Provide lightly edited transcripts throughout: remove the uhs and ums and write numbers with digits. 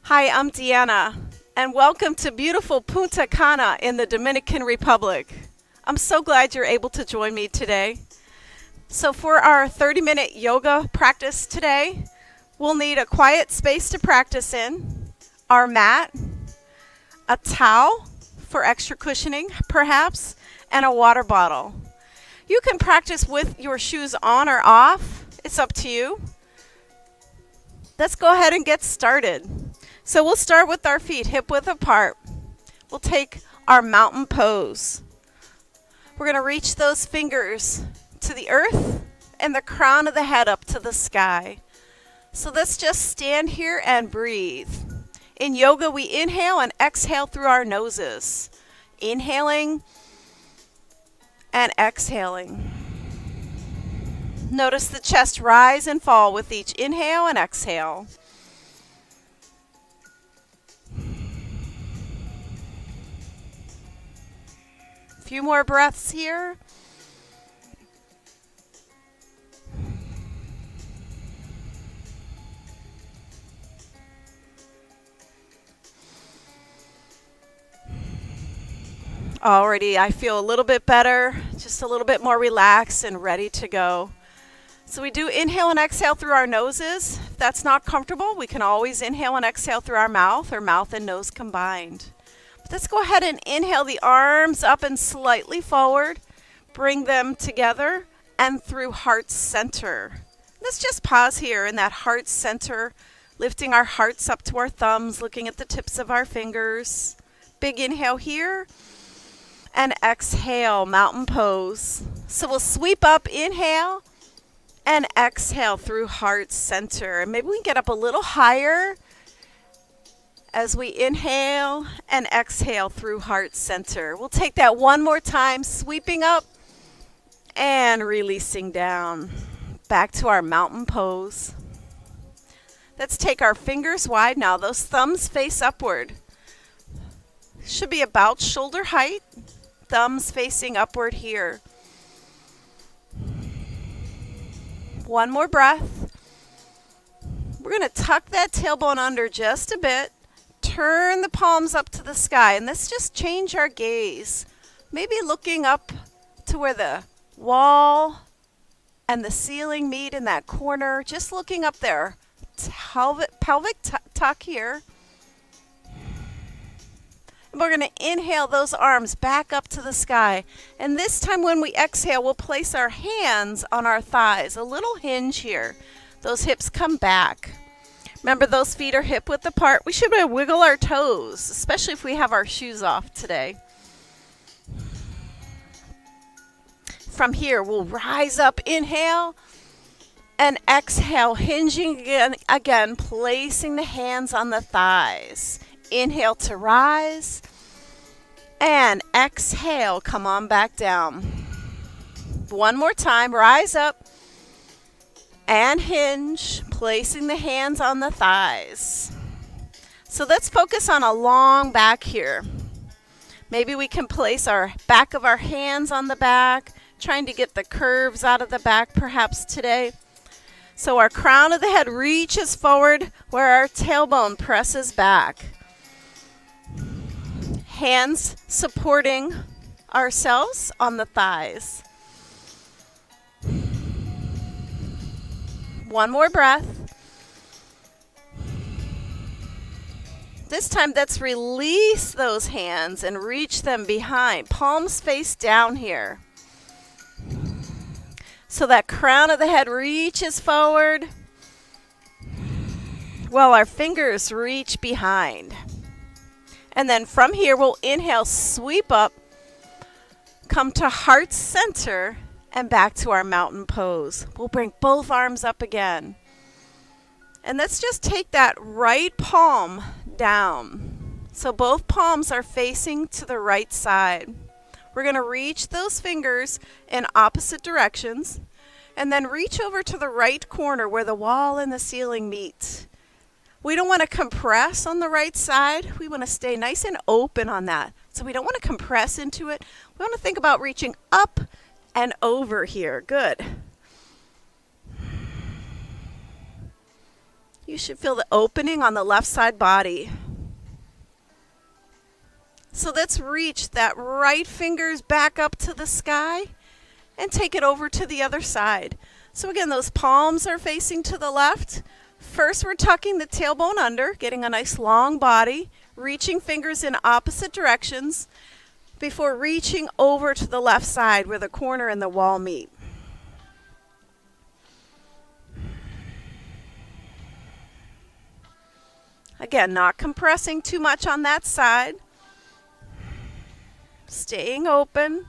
Hi, I'm Deanna, and welcome to beautiful Punta Cana in the Dominican Republic. I'm so glad you're able to join me today. So for our 30-minute yoga practice today, we'll need a quiet space to practice in, our mat, a towel for extra cushioning perhaps, and a water bottle. You can practice with your shoes on or off. It's up to you. Let's go ahead and get started. So we'll start with our feet hip width apart. We'll take our mountain pose. We're going to reach those fingers to the earth and the crown of the head up to the sky. So let's just stand here and breathe. In yoga, we inhale and exhale through our noses. Inhaling and exhaling. Notice the chest rise and fall with each inhale and exhale. A few more breaths here. Already I feel a little bit better, just a little bit more relaxed and ready to go. So we do inhale and exhale through our noses. If that's not comfortable, we can always inhale and exhale through our mouth or mouth and nose combined. But let's go ahead and inhale the arms up and slightly forward. Bring them together and through heart center. Let's just pause here in that heart center, lifting our hearts up to our thumbs, looking at the tips of our fingers. Big inhale here. And exhale, mountain pose. So we'll sweep up, inhale, and exhale through heart center. And maybe we can get up a little higher as we inhale and exhale through heart center. We'll take that one more time, sweeping up and releasing down. Back to our mountain pose. Let's take our fingers wide now. Those thumbs face upward. Should be about shoulder height. Thumbs facing upward here. One more breath. We're going to tuck that tailbone under just a bit. Turn the palms up to the sky. And let's just change our gaze. Maybe looking up to where the wall and the ceiling meet in that corner. Just looking up there. Pelvic tuck here. And we're going to inhale those arms back up to the sky. And this time when we exhale, we'll place our hands on our thighs. A little hinge here. Those hips come back. Remember, those feet are hip width apart. We should wiggle our toes, especially if we have our shoes off today. From here, we'll rise up, inhale, and exhale, hinging again, placing the hands on the thighs. Inhale to rise, and exhale, come on back down. One more time, rise up and hinge, placing the hands on the thighs. So let's focus on a long back here. Maybe we can place our back of our hands on the back, trying to get the curves out of the back perhaps today. So our crown of the head reaches forward where our tailbone presses back. Hands supporting ourselves on the thighs. One more breath. This time let's release those hands and reach them behind. Palms face down here. So that crown of the head reaches forward while our fingers reach behind. And then from here, we'll inhale, sweep up, come to heart center, and back to our mountain pose. We'll bring both arms up again. And let's just take that right palm down. So both palms are facing to the right side. We're going to reach those fingers in opposite directions, and then reach over to the right corner where the wall and the ceiling meet. We don't want to compress on the right side. We want to stay nice and open on that. So we don't want to compress into it. We want to think about reaching up and over here. Good. You should feel the opening on the left side body. So let's reach that right fingers back up to the sky and take it over to the other side. So again, those palms are facing to the left. First, we're tucking the tailbone under, getting a nice long body, reaching fingers in opposite directions before reaching over to the left side where the corner and the wall meet. Again, not compressing too much on that side. Staying open.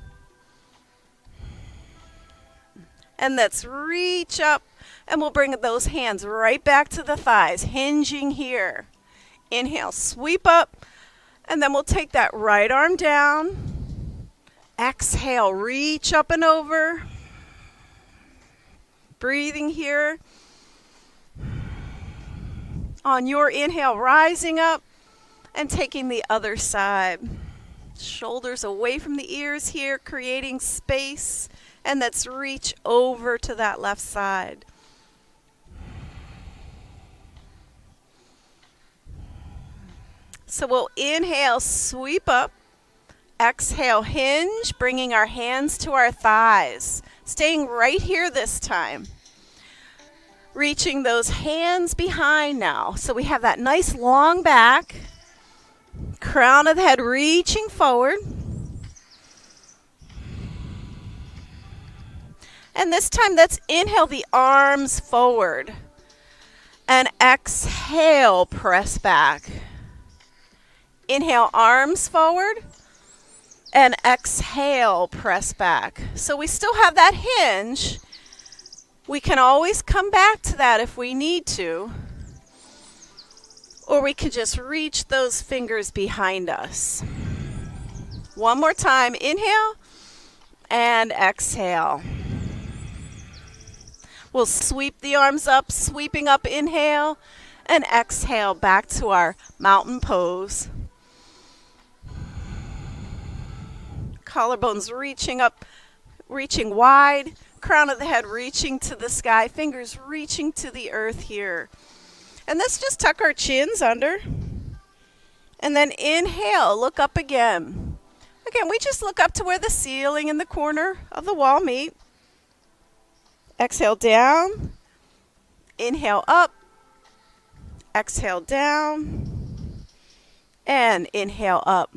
And let's reach up, and we'll bring those hands right back to the thighs, hinging here. Inhale, sweep up, and then we'll take that right arm down. Exhale, reach up and over. Breathing here. On your inhale, rising up and taking the other side. Shoulders away from the ears here, creating space. And let's reach over to that left side. So we'll inhale, sweep up. Exhale, hinge, bringing our hands to our thighs. Staying right here this time. Reaching those hands behind now. So we have that nice long back. Crown of the head reaching forward. And this time, let's inhale the arms forward. And exhale, press back. Inhale, arms forward. And exhale, press back. So we still have that hinge. We can always come back to that if we need to. Or we can just reach those fingers behind us. One more time. Inhale and exhale. We'll sweep the arms up, sweeping up, inhale, and exhale back to our mountain pose. Collarbones reaching up, reaching wide, crown of the head reaching to the sky, fingers reaching to the earth here. And let's just tuck our chins under. And then inhale, look up again. Again, we just look up to where the ceiling and the corner of the wall meet. Exhale down, inhale up, exhale down, and inhale up.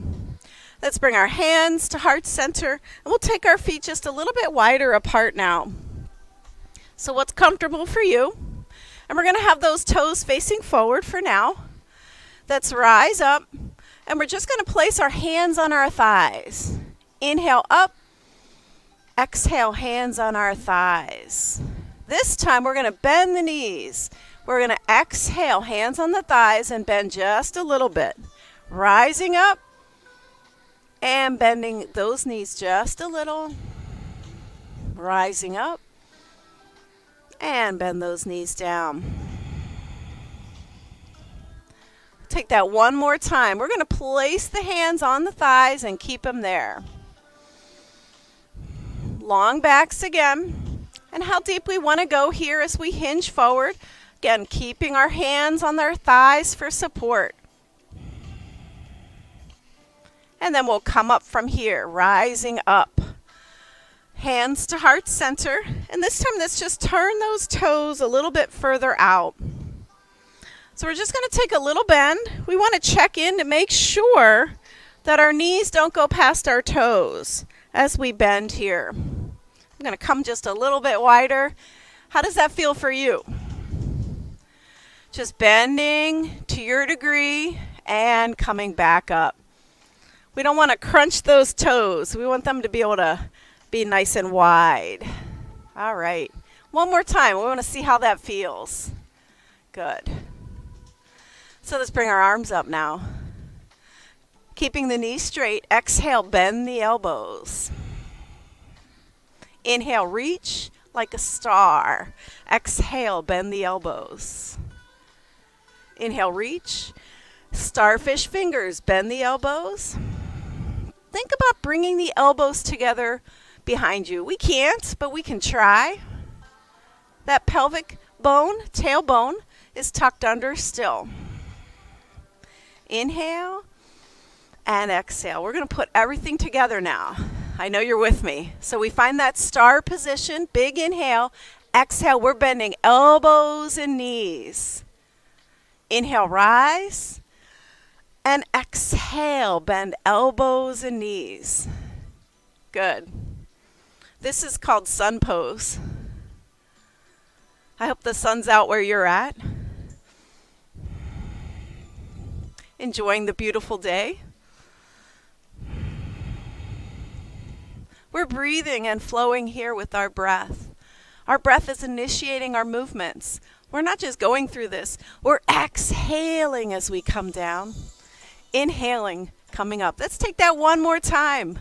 Let's bring our hands to heart center, and we'll take our feet just a little bit wider apart now. So what's comfortable for you? And we're going to have those toes facing forward for now. Let's rise up, and we're just going to place our hands on our thighs. Inhale up. Exhale, hands on our thighs. This time we're going to bend the knees. We're going to exhale, hands on the thighs, and bend just a little bit. Rising up and bending those knees just a little. Rising up and bend those knees down. Take that one more time. We're going to place the hands on the thighs and keep them there. Long backs again. And how deep we want to go here as we hinge forward. Again, keeping our hands on their thighs for support. And then we'll come up from here, rising up. Hands to heart center. And this time, let's just turn those toes a little bit further out. So we're just going to take a little bend. We want to check in to make sure that our knees don't go past our toes as we bend here. I'm going to come just a little bit wider. How does that feel for you? Just bending to your degree and coming back up. We don't want to crunch those toes. We want them to be able to be nice and wide. All right. One more time. We want to see how that feels. Good. So let's bring our arms up now. Keeping the knees straight. Exhale, bend the elbows. Inhale, reach like a star. Exhale, bend the elbows. Inhale, reach. Starfish fingers, bend the elbows. Think about bringing the elbows together behind you. We can't, but we can try. That pelvic bone, tailbone, is tucked under still. Inhale and exhale. We're going to put everything together now. I know you're with me. So we find that star position, big inhale. Exhale, we're bending elbows and knees. Inhale, rise. And exhale, bend elbows and knees. Good. This is called sun pose. I hope the sun's out where you're at. Enjoying the beautiful day. We're breathing and flowing here with our breath. Our breath is initiating our movements. We're not just going through this. We're exhaling as we come down. Inhaling, coming up. Let's take that one more time.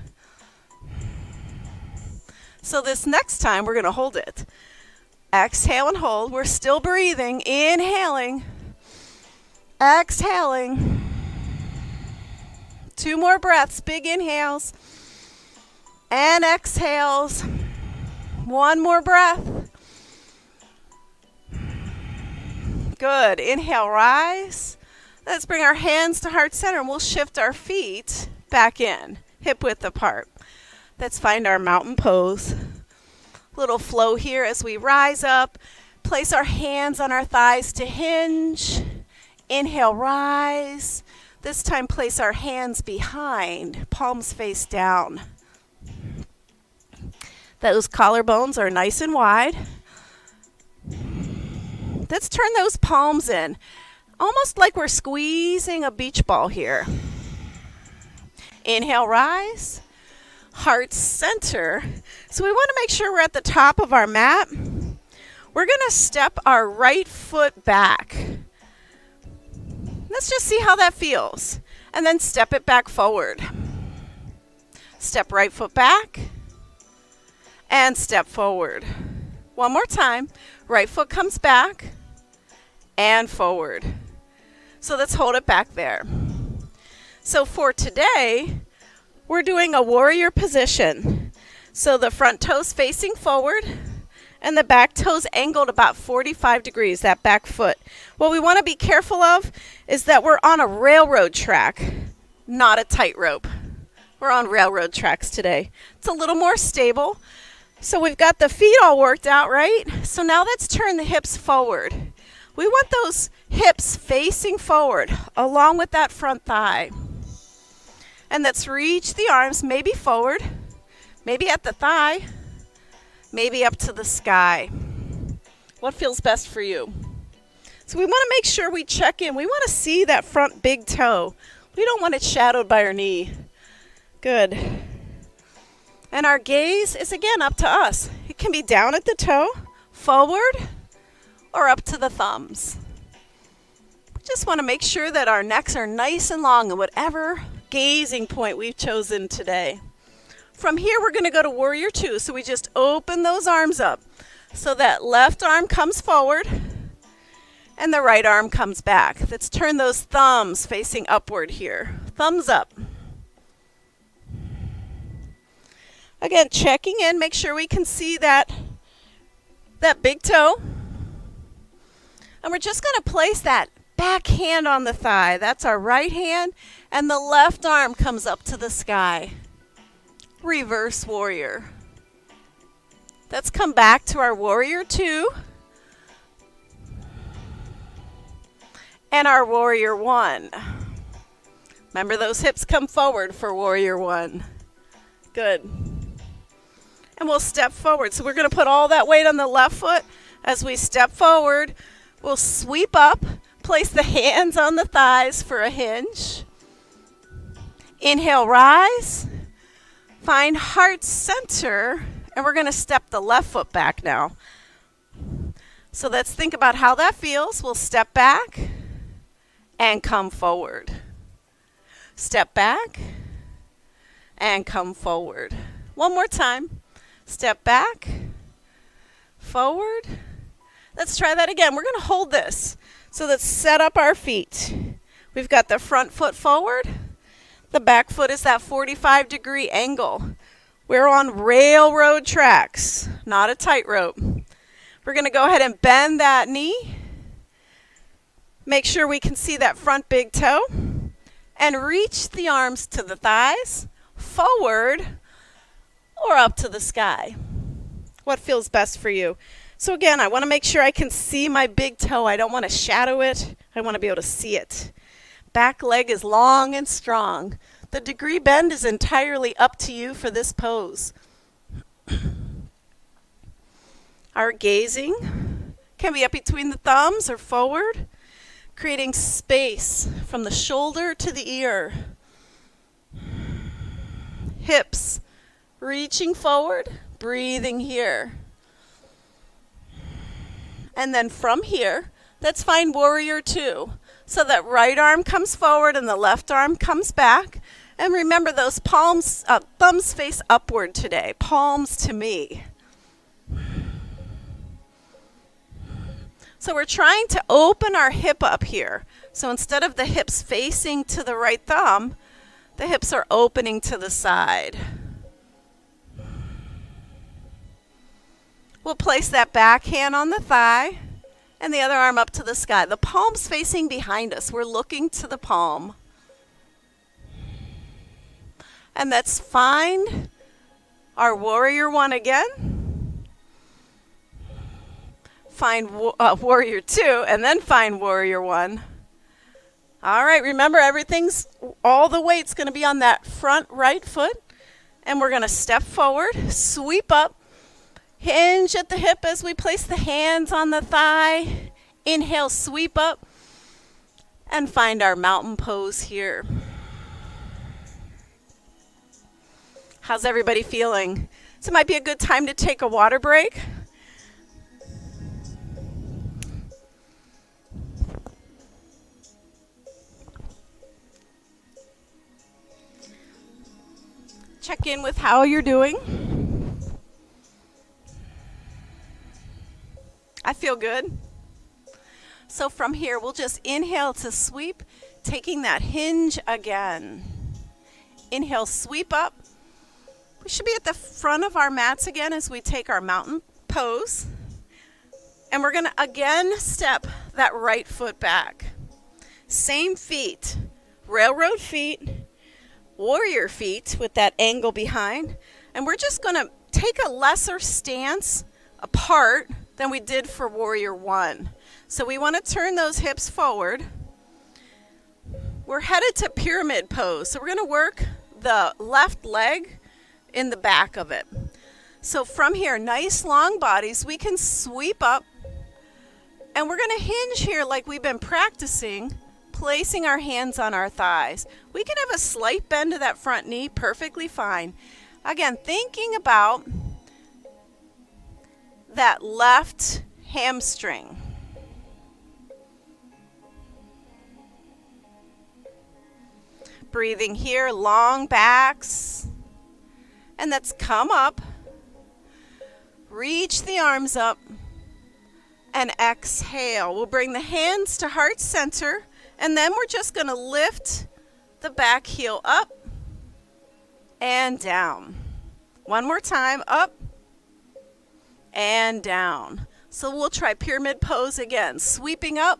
So this next time, we're going to hold it. Exhale and hold. We're still breathing. Inhaling. Exhaling. 2 more breaths. Big inhales. And exhales. 1 more breath. Good. Inhale, rise. Let's bring our hands to heart center and we'll shift our feet back in, hip width apart. Let's find our mountain pose. Little flow here as we rise up. Place our hands on our thighs to hinge. Inhale, rise. This time place our hands behind, palms face down. Those collarbones are nice and wide. Let's turn those palms in, almost like we're squeezing a beach ball here. Inhale, rise. Heart center. So we want to make sure we're at the top of our mat. We're going to step our right foot back. Let's just see how that feels. And then step it back forward. Step right foot back. And step forward. One more time. Right foot comes back. And forward. So let's hold it back there. So for today, we're doing a warrior position. So the front toes facing forward and the back toes angled about 45 degrees, that back foot. What we want to be careful of is that we're on a railroad track, not a tightrope. We're on railroad tracks today. It's a little more stable. So we've got the feet all worked out, right? So now let's turn the hips forward. We want those hips facing forward along with that front thigh. And let's reach the arms maybe forward, maybe at the thigh, maybe up to the sky. What feels best for you? So we want to make sure we check in. We want to see that front big toe. We don't want it shadowed by our knee. Good. And our gaze is again up to us. It can be down at the toe, forward, or up to the thumbs. We just want to make sure that our necks are nice and long in whatever gazing point we've chosen today. From here, we're going to go to Warrior 2. So we just open those arms up. So that left arm comes forward and the right arm comes back. Let's turn those thumbs facing upward here. Thumbs up. Again, checking in, make sure we can see that big toe. And we're just going to place that back hand on the thigh. That's our right hand. And the left arm comes up to the sky. Reverse warrior. Let's come back to our warrior 2. And our warrior 1. Remember, those hips come forward for warrior 1. Good. And we'll step forward. So we're going to put all that weight on the left foot. As we step forward, we'll sweep up, place the hands on the thighs for a hinge. Inhale, rise. Find heart center. And we're going to step the left foot back now. So let's think about how that feels. We'll step back and come forward. Step back and come forward. One more time. Step back, forward. Let's try that again. We're going to hold this. So let's set up our feet. We've got the front foot forward. The back foot is that 45-degree angle. We're on railroad tracks, not a tightrope. We're going to go ahead and bend that knee. Make sure we can see that front big toe. And reach the arms to the thighs, forward, or up to the sky. What feels best for you? So again, I want to make sure I can see my big toe. I don't want to shadow it. I want to be able to see it. Back leg is long and strong. The degree bend is entirely up to you for this pose. Our gazing can be up between the thumbs or forward, creating space from the shoulder to the ear. Hips reaching forward, breathing here. And then from here, let's find warrior two. So that right arm comes forward and the left arm comes back. And remember those thumbs face upward today, palms to me. So we're trying to open our hip up here. So instead of the hips facing to the right thumb, the hips are opening to the side. We'll place that back hand on the thigh and the other arm up to the sky. The palm's facing behind us. We're looking to the palm. And let's find our warrior one again. Find warrior two, and then find warrior one. All right, remember all the weight's going to be on that front right foot. And we're going to step forward, sweep up, hinge at the hip as we place the hands on the thigh. Inhale, sweep up, and find our mountain pose here. How's everybody feeling? So it might be a good time to take a water break. Check in with how you're doing. I feel good. So from here, we'll just inhale to sweep, taking that hinge again. Inhale, sweep up. We should be at the front of our mats again as we take our mountain pose. And we're going to again step that right foot back. Same feet, railroad feet, warrior feet with that angle behind. And we're just going to take a lesser stance apart than we did for warrior one. So we want to turn those hips forward. We're headed to pyramid pose. So we're going to work the left leg in the back of it. So from here, nice long bodies, we can sweep up. And we're going to hinge here like we've been practicing, placing our hands on our thighs. We can have a slight bend to that front knee, perfectly fine. Again, thinking about that left hamstring. Breathing here, long backs. And let's come up, reach the arms up, and exhale. We'll bring the hands to heart center, and then we're just going to lift the back heel up and down. One more time, up and down. So we'll try pyramid pose again, sweeping up,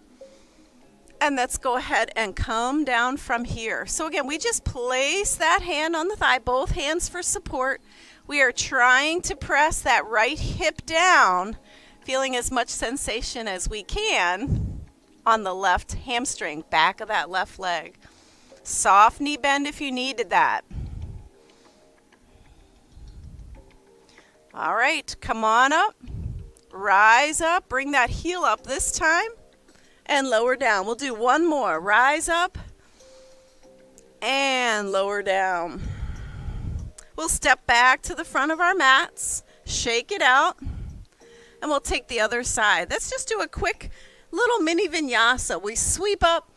and let's go ahead and come down from here. So again, we just place that hand on the thigh, both hands for support. We are trying to press that right hip down, feeling as much sensation as we can on the left hamstring, back of that left leg. Soft knee bend if you needed that. All right, come on up, rise up, bring that heel up this time. And lower down. We'll do one more. Rise up and lower down. We'll step back to the front of our mats, shake it out, and we'll take the other side. Let's just do a quick little mini vinyasa. We sweep up,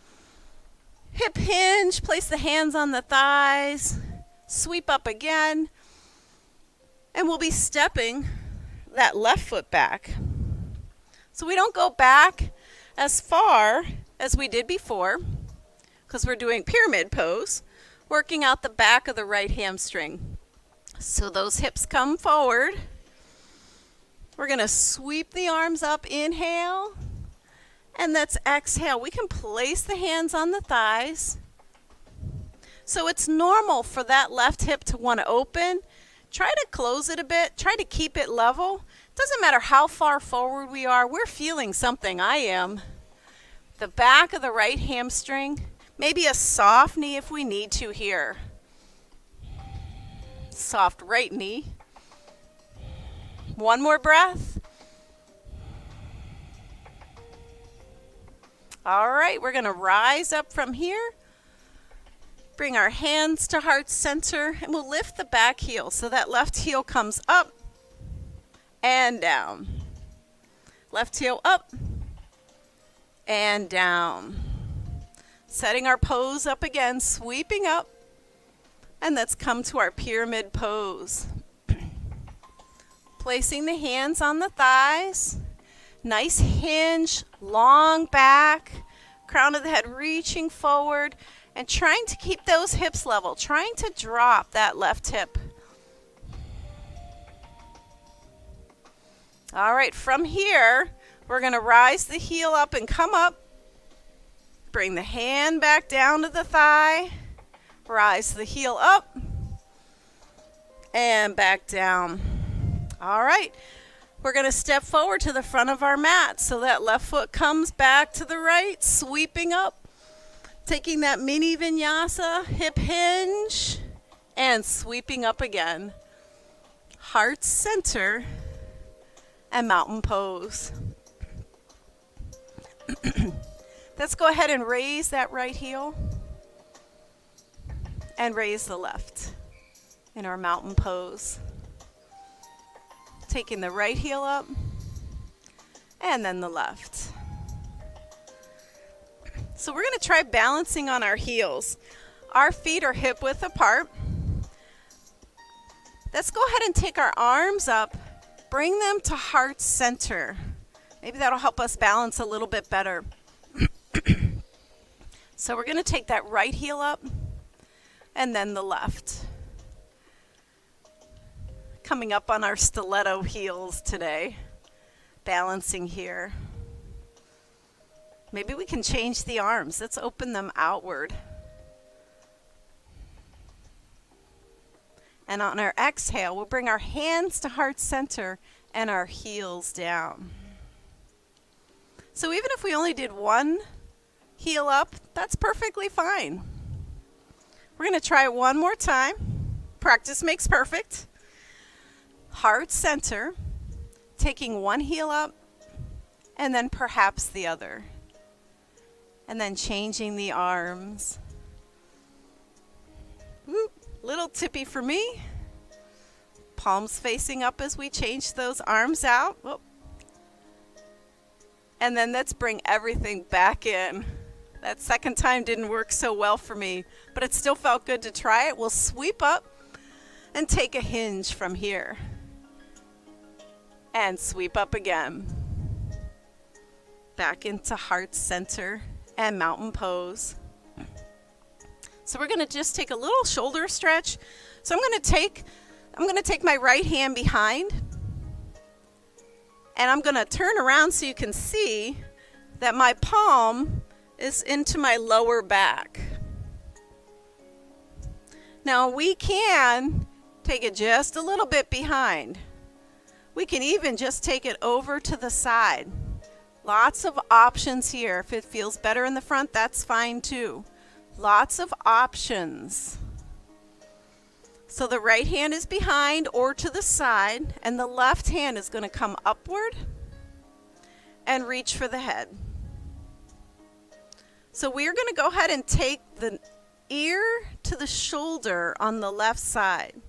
hip hinge, place the hands on the thighs, sweep up again, and we'll be stepping that left foot back. So we don't go back as far as we did before, because we're doing pyramid pose, working out the back of the right hamstring. So those hips come forward. We're going to sweep the arms up, inhale, And let's exhale. We can place the hands on the thighs. So it's normal for that left hip to want to open. Try to close it a bit. Try to keep it level. Doesn't matter how far forward we are. We're feeling something. I am. The back of the right hamstring. Maybe a soft knee if we need to here. Soft right knee. One more breath. All right, we're going to rise up from here. Bring our hands to heart center, and we'll lift the back heel so that left heel comes up and down. Left heel up and down. Setting our pose up again, sweeping up, and let's come to our pyramid pose. Placing the hands on the thighs. Nice hinge, long back, crown of the head reaching forward, and trying to keep those hips level, trying to drop that left hip. All right, from here, we're going to rise the heel up and come up. Bring the hand back down to the thigh. Rise the heel up and back down. All right. We're going to step forward to the front of our mat so that left foot comes back to the right, sweeping up, taking that mini vinyasa, hip hinge, and sweeping up again. Heart center and mountain pose. Let's go ahead and raise that right heel and raise the left in our mountain pose. Taking the right heel up and then the left. So we're going to try balancing on our heels. Our feet are hip width apart. Let's go ahead and take our arms up, bring them to heart center. Maybe that'll help us balance a little bit better. So we're going to take that right heel up and then the left. Coming up on our stiletto heels today, balancing here. Maybe we can change the arms. Let's open them outward. And on our exhale, we'll bring our hands to heart center and our heels down. So even if we only did one heel up, that's perfectly fine. We're going to try it one more time. Practice makes perfect. Heart center, taking one heel up and then perhaps the other. And then changing the arms. Whoop, little tippy for me. Palms facing up as we change those arms out. Whoop. And then let's bring everything back in. That second time didn't work so well for me, but it still felt good to try it. We'll sweep up and take a hinge from here. And sweep up again. Back into heart center and mountain pose. So we're going to just take a little shoulder stretch. So I'm going to take my right hand behind. And I'm going to turn around so you can see that my palm is into my lower back. Now we can take it just a little bit behind. We can even just take it over to the side. Lots of options here. If it feels better in the front, that's fine too. Lots of options. So the right hand is behind or to the side, and the left hand is going to come upward and reach for the head. So we're going to go ahead and take the ear to the shoulder on the left side.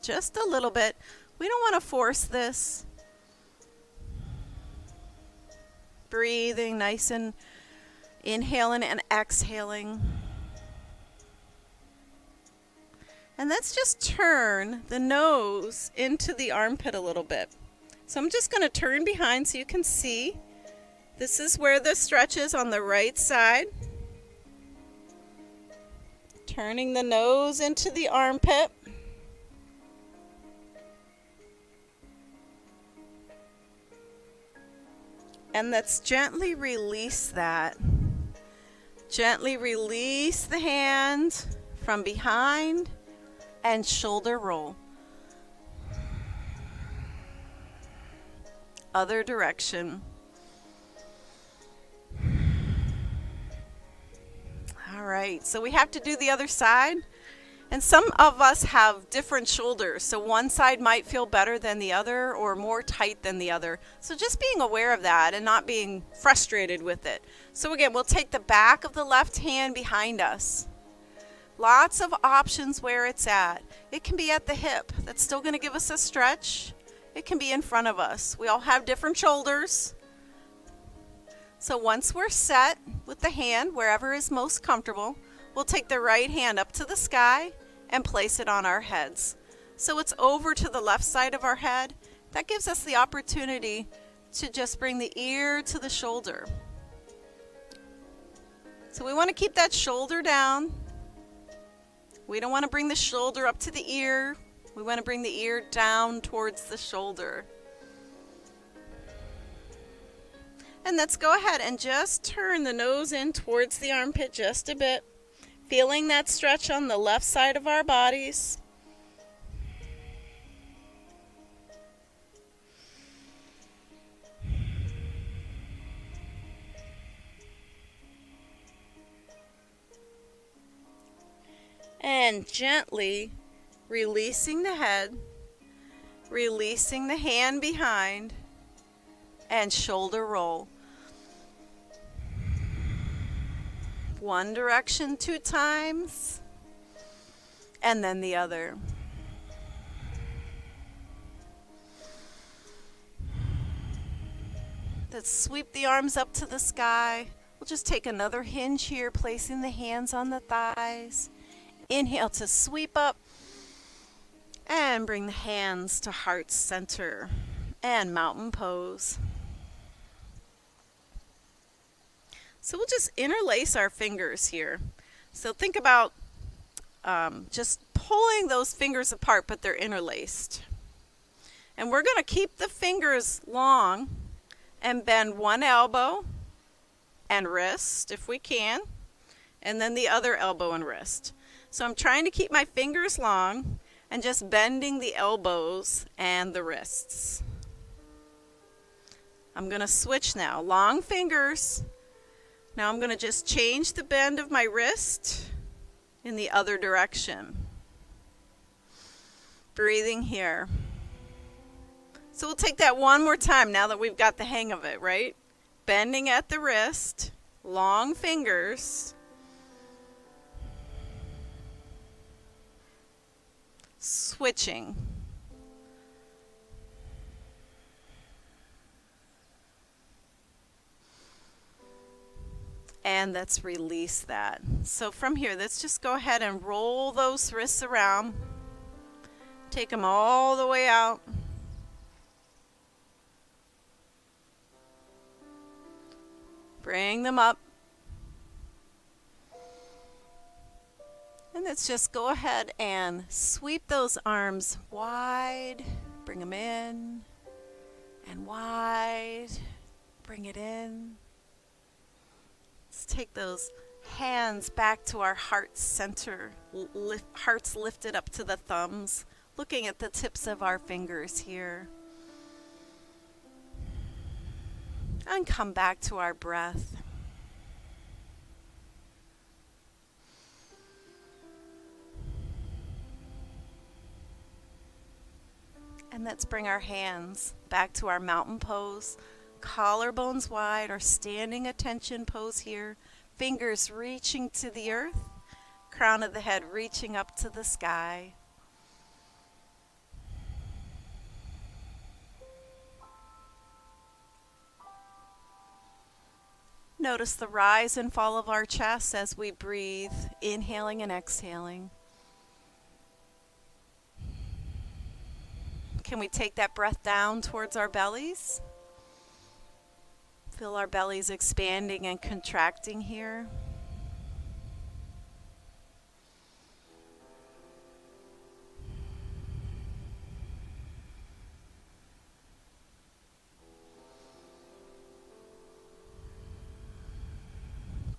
Just a little bit. We don't want to force this. Breathing nice and inhaling and exhaling. And let's just turn the nose into the armpit a little bit. So I'm just going to turn behind so you can see. This is where the stretch is on the right side. Turning the nose into the armpit. And let's gently release that. Gently release the hand from behind and shoulder roll. Other direction. All right, so we have to do the other side. And some of us have different shoulders, so one side might feel better than the other or more tight than the other. So just being aware of that and not being frustrated with it. So again, we'll take the back of the left hand behind us. Lots of options where it's at. It can be at the hip. That's still going to give us a stretch. It can be in front of us. We all have different shoulders. So once we're set with the hand, wherever is most comfortable, we'll take the right hand up to the sky and place it on our heads. So it's over to the left side of our head. That gives us the opportunity to just bring the ear to the shoulder. So we want to keep that shoulder down. We don't want to bring the shoulder up to the ear. We want to bring the ear down towards the shoulder. And let's go ahead and just turn the nose in towards the armpit just a bit. Feeling that stretch on the left side of our bodies. And gently releasing the head, releasing the hand behind, and shoulder roll. One direction 2 times, and then the other. Let's sweep the arms up to the sky. We'll just take another hinge here, placing the hands on the thighs. Inhale to sweep up, and bring the hands to heart center, and mountain pose. So we'll just interlace our fingers here. So think about just pulling those fingers apart, but they're interlaced. And we're going to keep the fingers long and bend one elbow and wrist if we can, and then the other elbow and wrist. So I'm trying to keep my fingers long and just bending the elbows and the wrists. I'm going to switch now. Long fingers. Now I'm going to just change the bend of my wrist in the other direction. Breathing here. So we'll take that one more time now that we've got the hang of it, right? Bending at the wrist, long fingers. Switching. And let's release that. So from here, let's just go ahead and roll those wrists around. Take them all the way out. Bring them up. And let's just go ahead and sweep those arms wide. Bring them in and wide. Bring it in. Let's take those hands back to our heart center. Hearts lifted up to the thumbs. Looking at the tips of our fingers here. And come back to our breath. And let's bring our hands back to our mountain pose. Collarbones wide, our standing attention pose here. Fingers reaching to the earth. Crown of the head reaching up to the sky. Notice the rise and fall of our chest as we breathe, inhaling and exhaling. Can we take that breath down towards our bellies? Feel our bellies expanding and contracting here.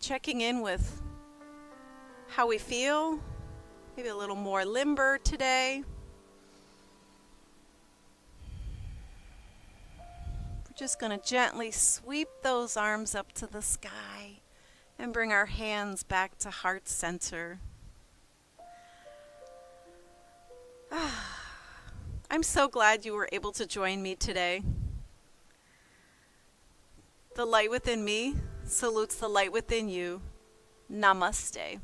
checking in with how we feel, maybe a little more limber today. We're just going to gently sweep those arms up to the sky and bring our hands back to heart center. I'm so glad you were able to join me today. The light within me salutes the light within you. Namaste.